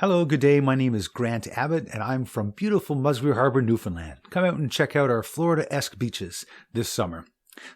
Hello, good day. My name is Grant Abbott, and I'm from beautiful Musgrave Harbour, Newfoundland. Come out and check out our Florida-esque beaches this summer.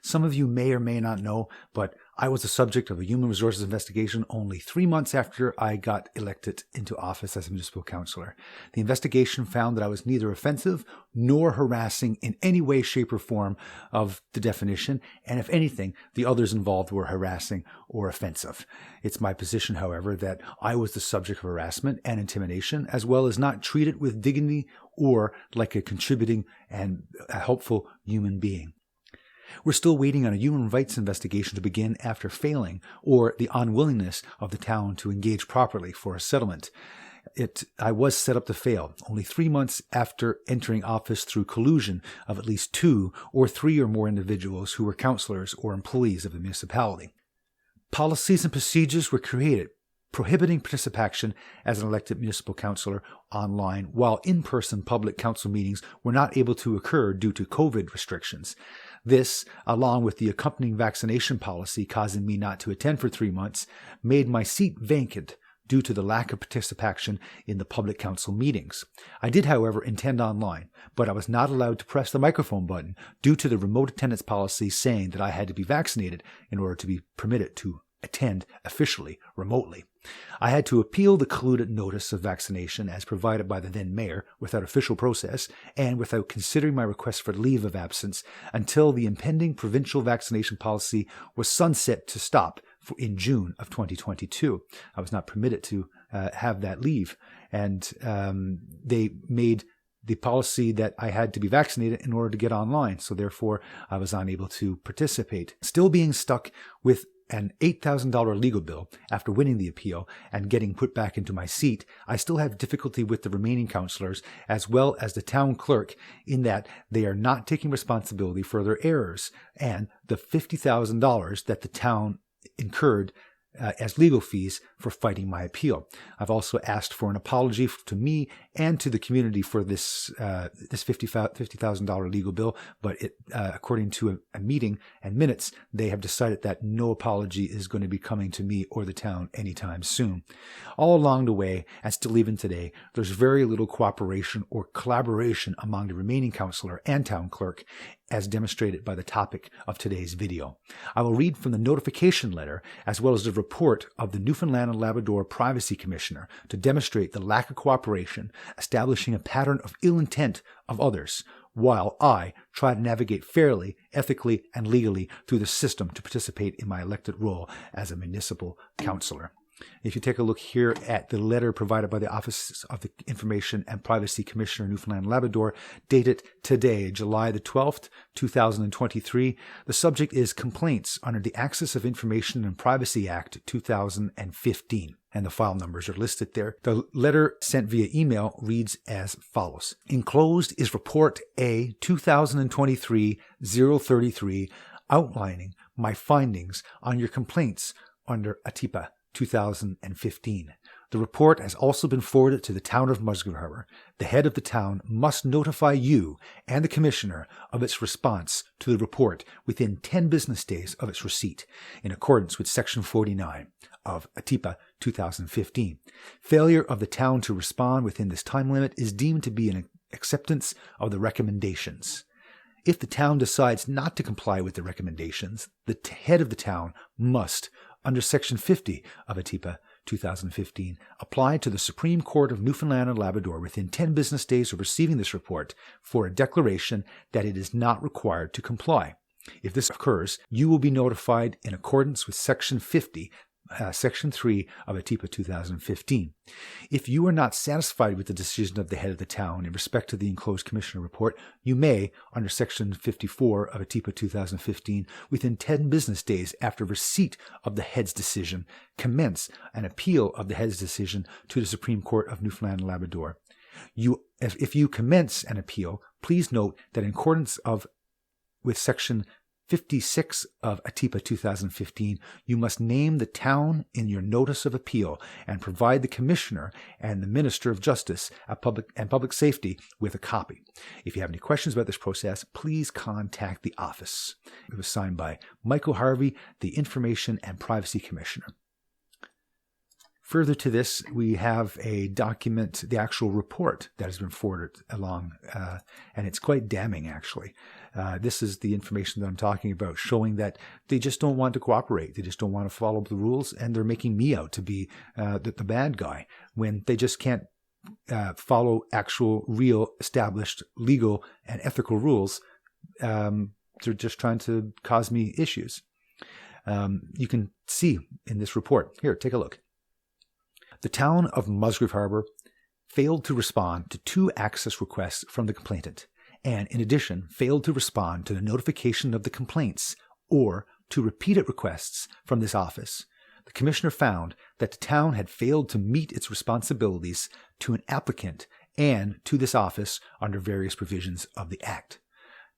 Some of you may or may not know, but I was the subject of a human resources investigation only 3 months after I got elected into office as a municipal councillor. The investigation found that I was neither offensive nor harassing in any way, shape, or form of the definition, and if anything, the others involved were harassing or offensive. It's my position, however, that I was the subject of harassment and intimidation, as well as not treated with dignity or like a contributing and a helpful human being. We're still waiting on a human rights investigation to begin after failing, or the unwillingness of the town to engage properly for a settlement. I was set up to fail only 3 months after entering office through collusion of at least 2 or 3 or more individuals who were councillors or employees of the municipality. Policies and procedures were created prohibiting participation as an elected municipal councillor online, while in-person public council meetings were not able to occur due to COVID restrictions. This, along with the accompanying vaccination policy causing me not to attend for 3 months, made my seat vacant due to the lack of participation in the public council meetings. I did, however, attend online, but I was not allowed to press the microphone button due to the remote attendance policy saying that I had to be vaccinated in order to be permitted to attend officially remotely. I had to appeal the colluded notice of vaccination as provided by the then mayor without official process and without considering my request for leave of absence until the impending provincial vaccination policy was sunset to stop in June of 2022. I was not permitted to have that leave, and they made the policy that I had to be vaccinated in order to get online, so therefore I was unable to participate. Still being stuck with an $8,000 legal bill after winning the appeal and getting put back into my seat, I still have difficulty with the remaining councillors as well as the town clerk in that they are not taking responsibility for their errors and the $50,000 that the town incurred as legal fees for fighting my appeal. I've also asked for an apology to me and to the community for this $50,000 legal bill, but according to a meeting and minutes, they have decided that no apology is going to be coming to me or the town anytime soon. All along the way, and still even today, there's very little cooperation or collaboration among the remaining councillor and town clerk, as demonstrated by the topic of today's video. I will read from the notification letter as well as the report of the Newfoundland and Labrador Privacy Commissioner to demonstrate the lack of cooperation, establishing a pattern of ill intent of others, while I try to navigate fairly, ethically, and legally through the system to participate in my elected role as a municipal councillor. If you take a look here at the letter provided by the Office of the Information and Privacy Commissioner, Newfoundland and Labrador, dated today, July the 12th, 2023, the subject is complaints under the Access of Information and Privacy Act 2015. And the file numbers are listed there. The letter sent via email reads as follows. Enclosed is Report A 2023-033 outlining my findings on your complaints under ATIPA 2015. The report has also been forwarded to the town of Musgrave Harbour. The head of the town must notify you and the commissioner of its response to the report within 10 business days of its receipt, in accordance with Section 49 of ATIPA 2015. Failure of the town to respond within this time limit is deemed to be an acceptance of the recommendations. If the town decides not to comply with the recommendations, the head of the town must, under Section 50 of ATIPA 2015, apply to the Supreme Court of Newfoundland and Labrador within 10 business days of receiving this report for a declaration that it is not required to comply. If this occurs, you will be notified in accordance with Section 50, Section 3 of ATIPA 2015. If you are not satisfied with the decision of the head of the town in respect to the enclosed commissioner report, you may, under Section 54 of ATIPA 2015, within 10 business days after receipt of the head's decision, commence an appeal of the head's decision to the Supreme Court of Newfoundland and Labrador. If you commence an appeal, please note that in accordance with Section 56 of ATIPA 2015, you must name the town in your notice of appeal and provide the Commissioner and the Minister of Justice and Public Safety with a copy. If you have any questions about this process, please contact the office. It was signed by Michael Harvey, the Information and Privacy Commissioner. Further to this, we have a document, the actual report that has been forwarded along, and it's quite damning, actually. This is the information that I'm talking about, showing that they just don't want to cooperate. They just don't want to follow the rules, and they're making me out to be the bad guy when they just can't follow actual, real, established legal and ethical rules. They're just trying to cause me issues. You can see in this report. Here, take a look. The town of Musgrave Harbour failed to respond to 2 access requests from the complainant, and in addition failed to respond to the notification of the complaints or to repeated requests from this office. The Commissioner found that the town had failed to meet its responsibilities to an applicant and to this office under various provisions of the Act.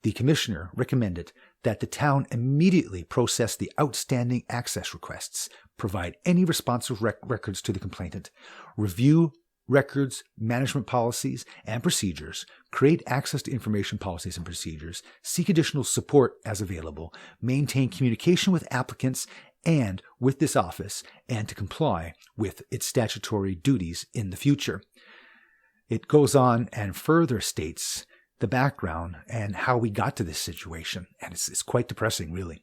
The Commissioner recommended that the town immediately process the outstanding access requests, provide any responsive records to the complainant, review records, management policies and procedures, create access to information policies and procedures, seek additional support as available, maintain communication with applicants and with this office, and to comply with its statutory duties in the future. It goes on and further states the background and how we got to this situation, and it's quite depressing, really.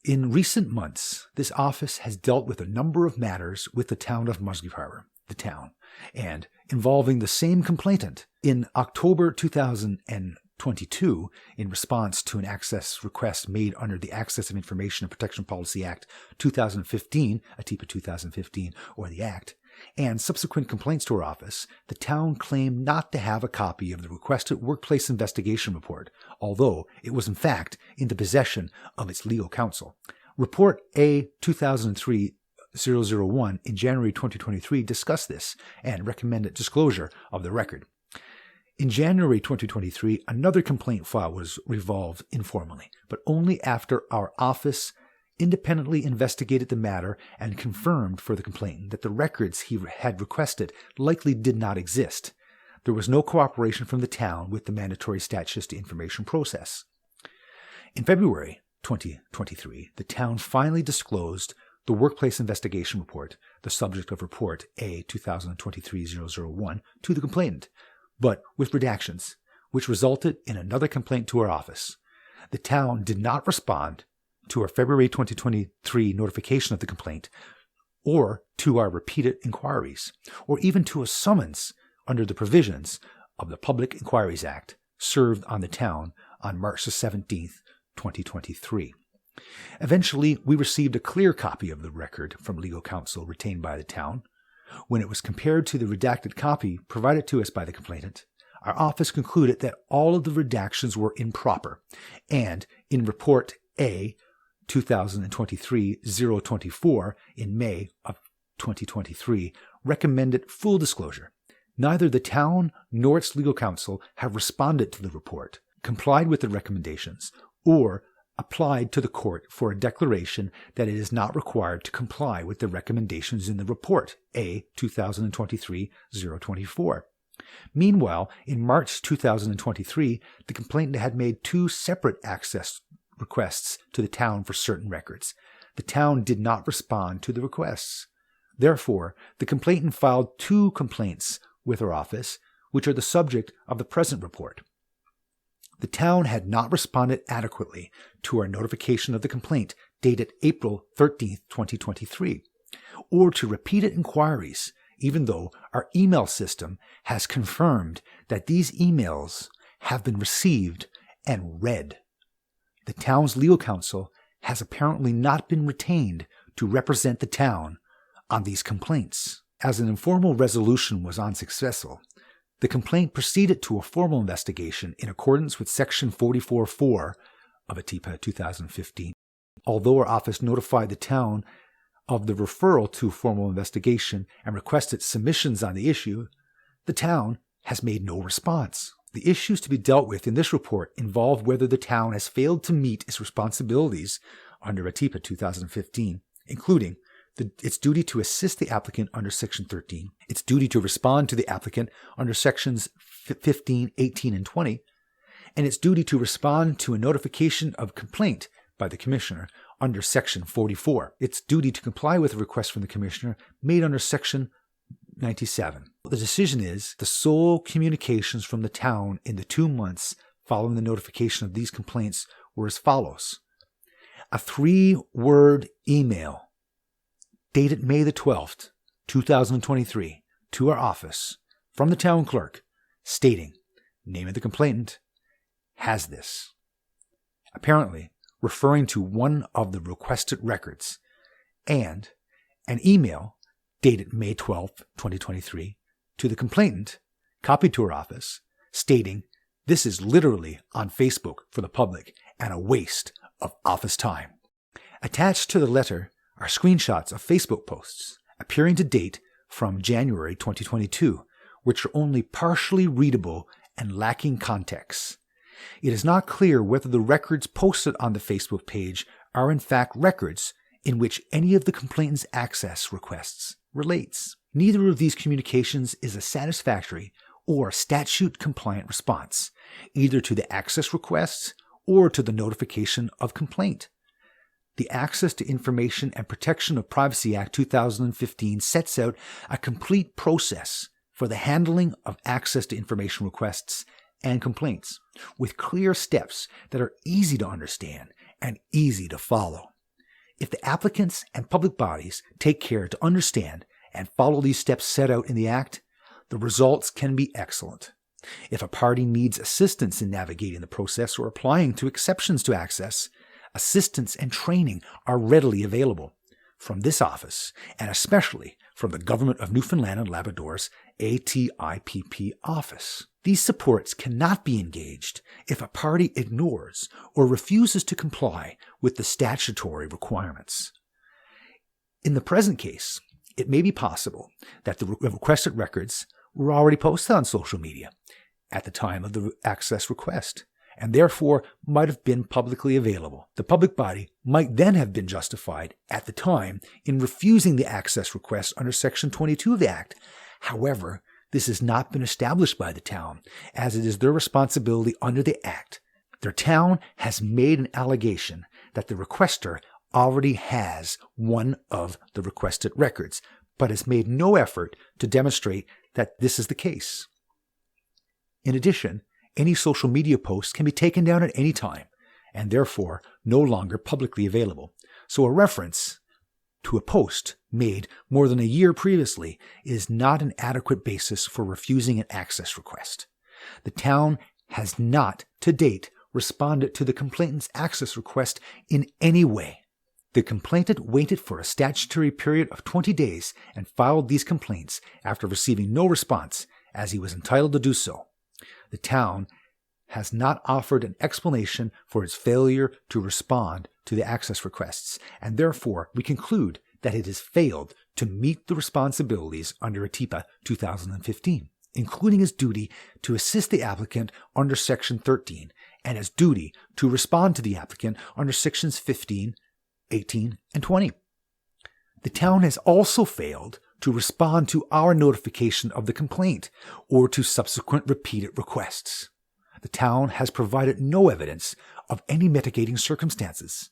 In recent months, this office has dealt with a number of matters with the town of Musgrave Harbour, the town, and involving the same complainant. In October 2022, in response to an access request made under the Access of Information and Protection Policy Act 2015, ATIPA 2015, or the Act, and subsequent complaints to our office, the town claimed not to have a copy of the requested workplace investigation report, although it was in fact in the possession of its legal counsel. Report A 2003-001 in January 2023 discussed this and recommended disclosure of the record. In January 2023, another complaint file was revolved informally, but only after our office independently investigated the matter and confirmed for the complainant that the records he had requested likely did not exist. There was no cooperation from the town with the mandatory statutes to information process. In February 2023, the town finally disclosed the workplace investigation report, the subject of Report A 2023-001, to the complainant, but with redactions, which resulted in another complaint to our office. The town did not respond to our February 2023 notification of the complaint, or to our repeated inquiries, or even to a summons under the provisions of the Public Inquiries Act served on the town on March 17, 2023. Eventually, we received a clear copy of the record from legal counsel retained by the town. When it was compared to the redacted copy provided to us by the complainant, our office concluded that all of the redactions were improper, and in Report A 2023-024 in May of 2023 recommended full disclosure. Neither the town nor its legal counsel have responded to the report, complied with the recommendations, or applied to the court for a declaration that it is not required to comply with the recommendations in the report A 2023-024. Meanwhile, in March 2023, the complainant had made 2 separate access requests to the town for certain records. The town did not respond to the requests. Therefore, the complainant filed 2 complaints with our office, which are the subject of the present report. The town had not responded adequately to our notification of the complaint dated April 13, 2023, or to repeated inquiries, even though our email system has confirmed that these emails have been received and read. The town's legal counsel has apparently not been retained to represent the town on these complaints. As an informal resolution was unsuccessful, the complaint proceeded to a formal investigation in accordance with Section 44.4 of ATIPA 2015. Although our office notified the town of the referral to formal investigation and requested submissions on the issue, the town has made no response. The issues to be dealt with in this report involve whether the town has failed to meet its responsibilities under ATIPA 2015, including its duty to assist the applicant under Section 13, its duty to respond to the applicant under Sections 15, 18, and 20, and its duty to respond to a notification of complaint by the Commissioner under Section 44. Its duty to comply with a request from the Commissioner made under Section 97. The decision is the sole communications from the town in the 2 months following the notification of these complaints were as follows. A 3-word email dated May the 12th, 2023, to our office from the town clerk stating, name of the complainant, has this. Apparently referring to one of the requested records, and an email dated May 12, 2023, to the complainant, copied to her office, stating, this is literally on Facebook for the public and a waste of office time. Attached to the letter are screenshots of Facebook posts appearing to date from January 2022, which are only partially readable and lacking context. It is not clear whether the records posted on the Facebook page are in fact records in which any of the complainant's access requests relates. Neither of these communications is a satisfactory or statute-compliant response, either to the access requests or to the notification of complaint. The Access to Information and Protection of Privacy Act 2015 sets out a complete process for the handling of access to information requests and complaints, with clear steps that are easy to understand and easy to follow. If the applicants and public bodies take care to understand and follow these steps set out in the Act, the results can be excellent. If a party needs assistance in navigating the process or applying to exceptions to access, assistance and training are readily available from this office, and especially from the Government of Newfoundland and Labrador's ATIPP office. These supports cannot be engaged if a party ignores or refuses to comply with the statutory requirements. In the present case, it may be possible that the requested records were already posted on social media at the time of the access request, and therefore might have been publicly available. The public body might then have been justified at the time in refusing the access request under Section 22 of the Act. However, this has not been established by the town, as it is their responsibility under the Act. Their town has made an allegation that the requester already has one of the requested records, but has made no effort to demonstrate that this is the case. In addition, any social media posts can be taken down at any time, and therefore no longer publicly available. So a reference to a post made more than a year previously is not an adequate basis for refusing an access request. The town has not, to date, responded to the complainant's access request in any way. The complainant waited for a statutory period of 20 days and filed these complaints after receiving no response, as he was entitled to do so. The town has not offered an explanation for its failure to respond to the access requests, and therefore we conclude that it has failed to meet the responsibilities under ATIPA 2015, including its duty to assist the applicant under Section 13 and its duty to respond to the applicant under Sections 15, 18, and 20. The town has also failed to respond to our notification of the complaint or to subsequent repeated requests. The town has provided no evidence of any mitigating circumstances.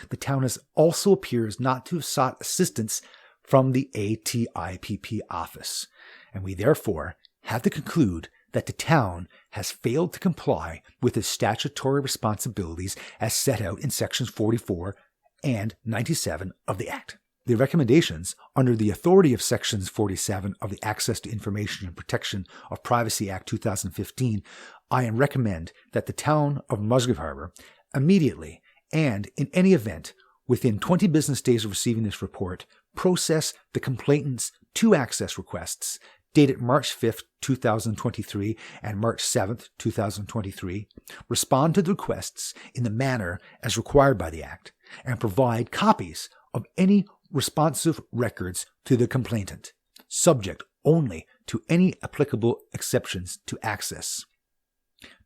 The town also appears not to have sought assistance from the ATIPP office, and we therefore have to conclude that the town has failed to comply with its statutory responsibilities as set out in Sections 44 and 97 of the Act. The recommendations under the authority of Sections 47 of the Access to Information and Protection of Privacy Act 2015, I recommend that the town of Musgrave Harbour immediately and in any event within 20 business days of receiving this report process the complainant's 2 access requests dated March 5, 2023 and March 7, 2023, respond to the requests in the manner as required by the Act, and provide copies of any responsive records to the complainant, subject only to any applicable exceptions to access.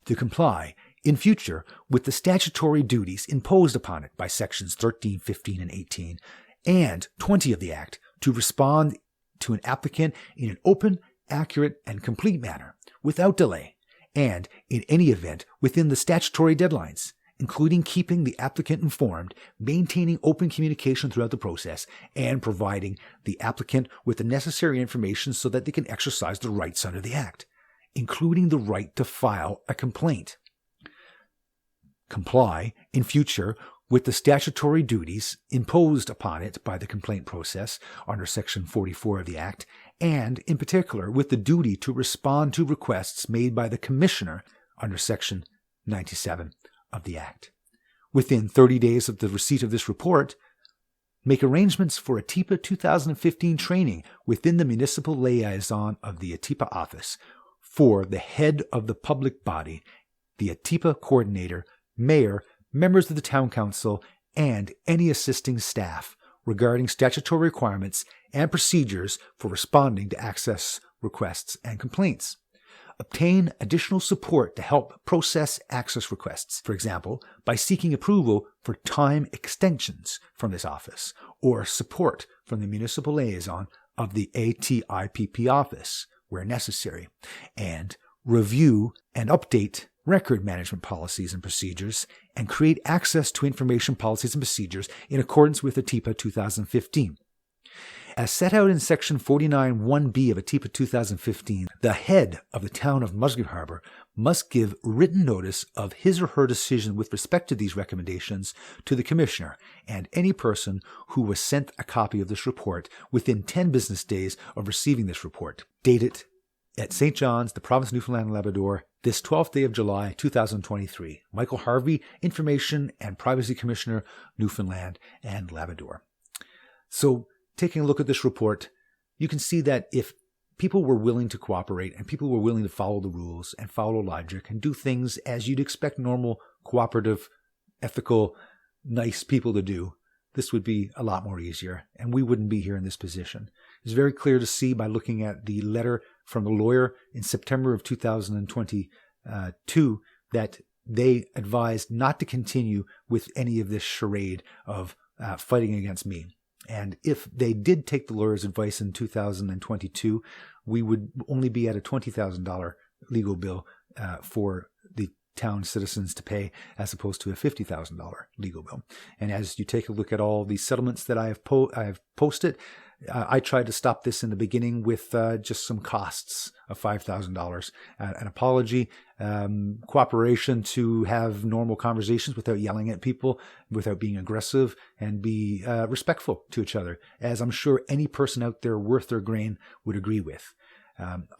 To comply in future with the statutory duties imposed upon it by Sections 13, 15, and 18, and 20 of the Act, to respond to an applicant in an open, accurate, and complete manner, without delay, and in any event within the statutory deadlines, including keeping the applicant informed, maintaining open communication throughout the process, and providing the applicant with the necessary information so that they can exercise the rights under the Act, including the right to file a complaint. Comply in future with the statutory duties imposed upon it by the complaint process under Section 44 of the Act, and in particular with the duty to respond to requests made by the Commissioner under Section 97 of the Act. Within 30 days of the receipt of this report, make arrangements for ATIPA 2015 training within the municipal liaison of the ATIPA office for the head of the public body, the ATIPA coordinator, mayor, members of the town council, and any assisting staff regarding statutory requirements and procedures for responding to access requests and complaints. Obtain additional support to help process access requests, for example, by seeking approval for time extensions from this office or support from the municipal liaison of the ATIPP office where necessary, and review and update record management policies and procedures, and create access to information policies and procedures in accordance with ATIPA 2015. As set out in Section 49(1)(b) of ATIPA 2015, the head of the town of Musgrave Harbour must give written notice of his or her decision with respect to these recommendations to the Commissioner and any person who was sent a copy of this report within 10 business days of receiving this report. Date it at St. John's, the Province of Newfoundland and Labrador, this 12th day of July, 2023. Michael Harvey, Information and Privacy Commissioner, Newfoundland and Labrador. So, taking a look at this report, you can see that if people were willing to cooperate and people were willing to follow the rules and follow logic and do things as you'd expect normal, cooperative, ethical, nice people to do, this would be a lot more easier, and we wouldn't be here in this position. It's very clear to see by looking at the letter from the lawyer in September of 2022 that they advised not to continue with any of this charade of fighting against me. And if they did take the lawyer's advice in 2022, we would only be at a $20,000 legal bill for the town citizens to pay, as opposed to a $50,000 legal bill. And as you take a look at all these settlements that I have posted, I tried to stop this in the beginning with just some costs of $5,000, an apology, cooperation to have normal conversations without yelling at people, without being aggressive, and be respectful to each other, as I'm sure any person out there worth their grain would agree with.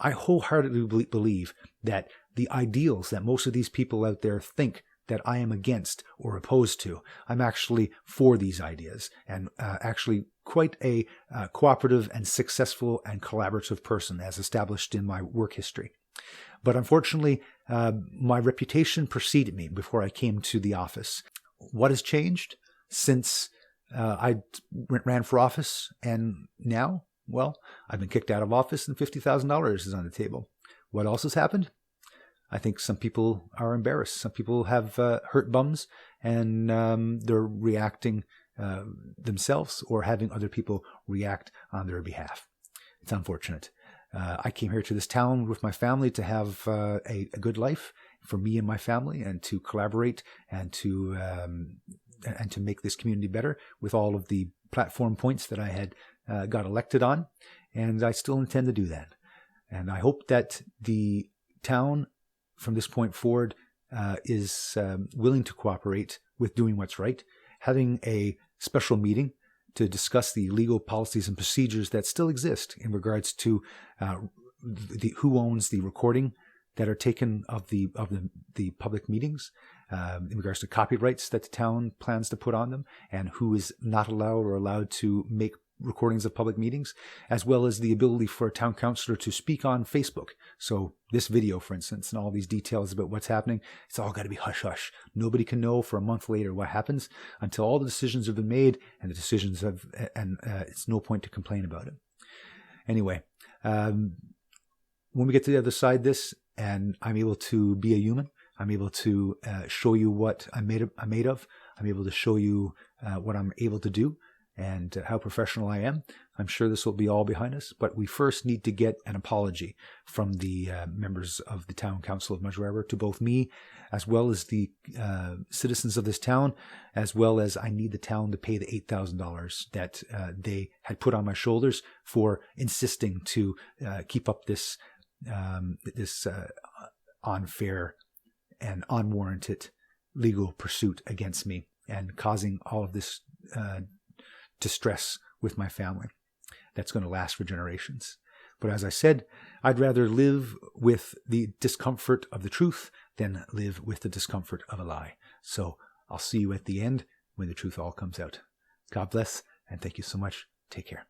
I wholeheartedly believe that the ideals that most of these people out there think that I am against or opposed to, I'm actually for these ideas, and actually quite a cooperative and successful and collaborative person as established in my work history. But unfortunately, my reputation preceded me before I came to the office. What has changed since I ran for office and now? Well, I've been kicked out of office and $50,000 is on the table. What else has happened? I think some people are embarrassed. Some people have hurt bums, and they're reacting themselves or having other people react on their behalf. It's unfortunate. I came here to this town with my family to have a good life for me and my family, and to collaborate and to make this community better with all of the platform points that I had got elected on, and I still intend to do that. And I hope that the town from this point forward is willing to cooperate with doing what's right, having a special meeting to discuss the legal policies and procedures that still exist in regards to who owns the recording that are taken of the public meetings, in regards to copyrights that the town plans to put on them, and who is not allowed to make recordings of public meetings, as well as the ability for a town councillor to speak on Facebook. So this video, for instance, and all these details about what's happening, it's all got to be hush-hush. Nobody can know for a month later what happens until all the decisions have been made, and it's no point to complain about it. Anyway, when we get to the other side of this, and I'm able to be a human, I'm able to show you what I'm made of. I'm able to show you what I'm able to do. and how professional I am. I'm sure this will be all behind us, but we first need to get an apology from the members of the Town Council of Musgrave Harbour to both me, as well as the citizens of this town, as well as I need the town to pay the $8,000 that they had put on my shoulders for insisting to keep up this unfair and unwarranted legal pursuit against me and causing all of this distress with my family that's going to last for generations. But as I said, I'd rather live with the discomfort of the truth than live with the discomfort of a lie. So I'll see you at the end when the truth all comes out. God bless, and thank you so much. Take care.